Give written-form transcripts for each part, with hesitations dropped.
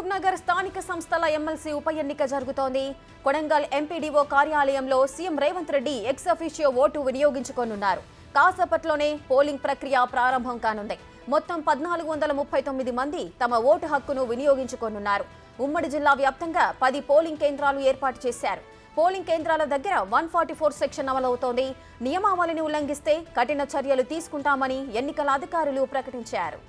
మహబూబ్ నగర్ స్థానిక సంస్థల ఎమ్మెల్సీ ఉప ఎన్నిక జరుగుతోంది. కొడంగల్ ఎంపీడీఓ కార్యాలయంలో CM Revanth Reddy ex officio vote వినియోగించుకోనున్నారు. కాసేపట్లోనే పోలింగ్ ప్రక్రియ ప్రారంభం కానుంది. మొత్తం 1439 మంది తమ ఓటు హక్కును వినియోగించుకోనున్నారు. ఉమ్మడి జిల్లా వ్యాప్తంగా 10 పోలింగ్ కేంద్రాలు ఏర్పాటు చేశారు. పోలింగ్ కేంద్రాల దగ్గర 144 సెక్షన్ అమలవుతోంది. నియమావళిని ఉల్లంఘిస్తే కఠిన చర్యలు తీసుకుంటామని ఎన్నికల అధికారులు ప్రకటించారు.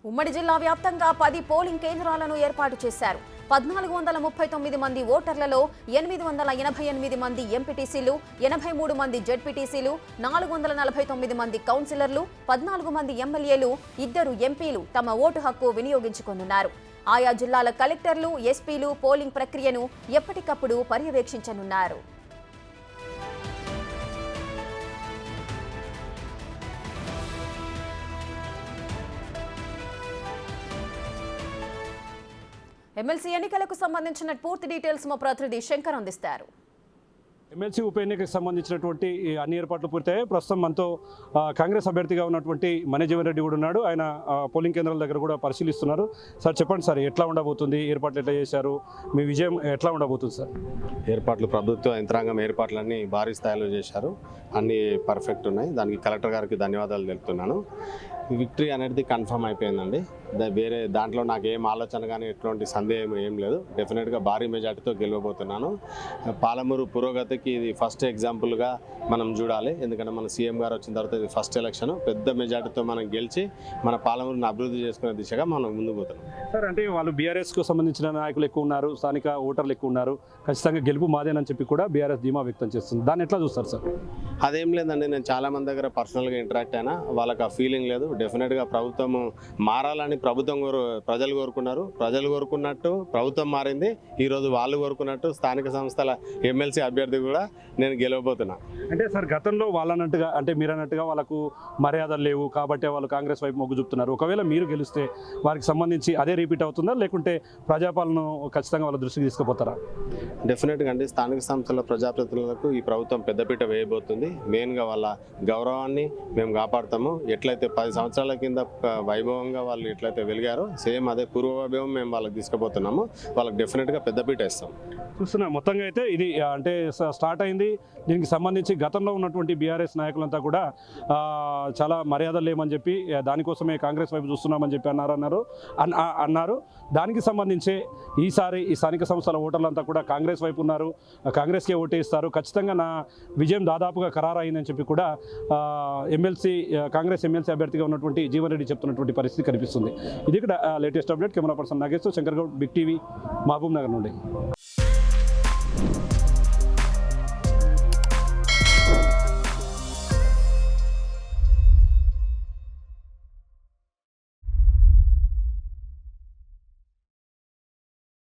ఉమ్మడి జిల్లా వ్యాప్తంగా 10 పోలింగ్ కేంద్రాలను ఏర్పాటు చేశారు. 1439 మంది ఓటర్లలో 888 మంది ఎంపీటీసీలు, 83 మంది జెడ్పీటీసీలు, 449 మంది కౌన్సిలర్లు, 14 మంది ఎమ్మెల్యేలు, 2 ఎంపీలు తమ ఓటు హక్కు వినియోగించుకోనున్నారు. ఆయా జిల్లాల కలెక్టర్లు, ఎస్పీలు పోలింగ్ ప్రక్రియను ఎప్పటికప్పుడు పర్యవేక్షించనున్నారు. ఎమ్మెల్సీ ఎన్నికలకు సంబంధించిన పూర్తి డీటెయిల్స్ మా ప్రతినిధి శంకర్ అందిస్తారు. ఎమ్మెల్సీ ఉప ఎన్నికకు సంబంధించినటువంటి అన్ని ఏర్పాట్లు పూర్తయ్యాయి. ప్రస్తుతం మనతో కాంగ్రెస్ అభ్యర్థిగా ఉన్నటువంటి మనేజీవన్ రెడ్డి కూడా ఉన్నాడు. ఆయన పోలింగ్ కేంద్రాల దగ్గర కూడా పరిశీలిస్తున్నారు. సార్ చెప్పండి సార్, ఎట్లా ఉండబోతుంది, ఏర్పాట్లు ఎట్లా చేశారు, మీ విజయం ఎట్లా ఉండబోతుంది సార్? ఏర్పాట్లు ప్రభుత్వ యంత్రాంగం ఏర్పాట్లన్నీ భారీ స్థాయిలో చేశారు. అన్నీ పర్ఫెక్ట్ ఉన్నాయి. దానికి కలెక్టర్ గారికి ధన్యవాదాలు తెలుపుతున్నాను. విక్టరీ అనేది కన్ఫర్మ్ అయిపోయిందండి. వేరే దాంట్లో నాకు ఏం ఆలోచన కానీ ఎటువంటి సందేహం ఏం లేదు. డెఫినెట్గా భారీ మెజార్టీతో గెలవబోతున్నాను. పాలమూరు పురోగతికి ఇది ఫస్ట్ ఎగ్జాంపుల్గా మనం చూడాలి. ఎందుకంటే మన సీఎం గారు వచ్చిన తర్వాత ఇది ఫస్ట్ ఎలక్షన్. పెద్ద మెజార్టీతో మనం గెలిచి మన పాలమూరుని అభివృద్ధి చేసుకునే దిశగా మనం ముందుకు పోతున్నాం. సార్, అంటే వాళ్ళు బీఆర్ఎస్కు సంబంధించిన నాయకులు ఎక్కువ ఉన్నారు, స్థానిక ఓటర్లు ఎక్కువ ఉన్నారు, ఖచ్చితంగా గెలుపు మాదేనని చెప్పి కూడా బీఆర్ఎస్ ధీమా వ్యక్తం చేస్తుంది. దాన్ని ఎట్లా చూస్తారు సార్? అదేం లేదండి, నేను చాలా మంది దగ్గర పర్సనల్గా ఇంటరాక్ట్ అయినా, వాళ్ళకి ఆ ఫీలింగ్ లేదు. డెఫినెట్గా ప్రభుత్వం మారాలని ప్రజలు కోరుకున్నారు. ప్రజలు కోరుకున్నట్టు ప్రభుత్వం మారింది. ఈరోజు వాళ్ళు కోరుకున్నట్టు స్థానిక సంస్థల ఎమ్మెల్సీ అభ్యర్థి కూడా నేను గెలవబోతున్నా. అంటే సార్, గతంలో వాళ్ళన్నట్టుగా అంటే మీరు అన్నట్టుగా వాళ్ళకు మర్యాదలు లేవు కాబట్టి వాళ్ళు కాంగ్రెస్ వైపు మొగ్గు చూపుతున్నారు. ఒకవేళ మీరు గెలిస్తే వారికి సంబంధించి అదే రిపీట్ అవుతుందా, లేకుంటే ప్రజాపాలన ఖచ్చితంగా వాళ్ళ దృష్టికి తీసుకుపోతారా? డెఫినెట్గా అండి, స్థానిక సంస్థల ప్రజాప్రతినిధులకు ఈ ప్రభుత్వం పెద్దపీట వేయబోతుంది. మెయిన్గా వాళ్ళ గౌరవాన్ని మేము కాపాడుతాము. ఎట్లయితే 10 సంవత్సరాల కింద వైభవంగా వాళ్ళు ఎట్లయితే వెలిగారో సేమ్ అదే పూర్వ వైభవం మేము వాళ్ళకి తీసుకుపోతున్నాము. వాళ్ళకి డెఫినెట్గా పెద్దపీట ఇస్తాం. చూస్తున్నా మొత్తంగా అయితే ఇది అంటే స్టార్ట్ అయింది. దీనికి సంబంధించి గతంలో ఉన్నటువంటి బీఆర్ఎస్ నాయకులంతా కూడా చాలా మర్యాదలు లేమని చెప్పి దానికోసమే కాంగ్రెస్ వైపు చూస్తున్నామని చెప్పి అన్నారు. దానికి సంబంధించి ఈసారి ఈ స్థానిక సంస్థల ఓటర్లంతా కూడా కాంగ్రెస్ వైపు ఉన్నారు, కాంగ్రెస్కే ఓటేస్తారు. ఖచ్చితంగా నా విజయం దాదాపుగా ఖరారు అయిందని చెప్పి కూడా కాంగ్రెస్ ఎమ్మెల్సీ అభ్యర్థిగా ఉన్నటువంటి జీవన్ రెడ్డి చెప్తున్నటువంటి పరిస్థితి కనిపిస్తుంది. ఇది ఇక్కడ latest update. Camera person Nageshwar, Shankar Goud, Big TV, Mahabubnagar నుండి.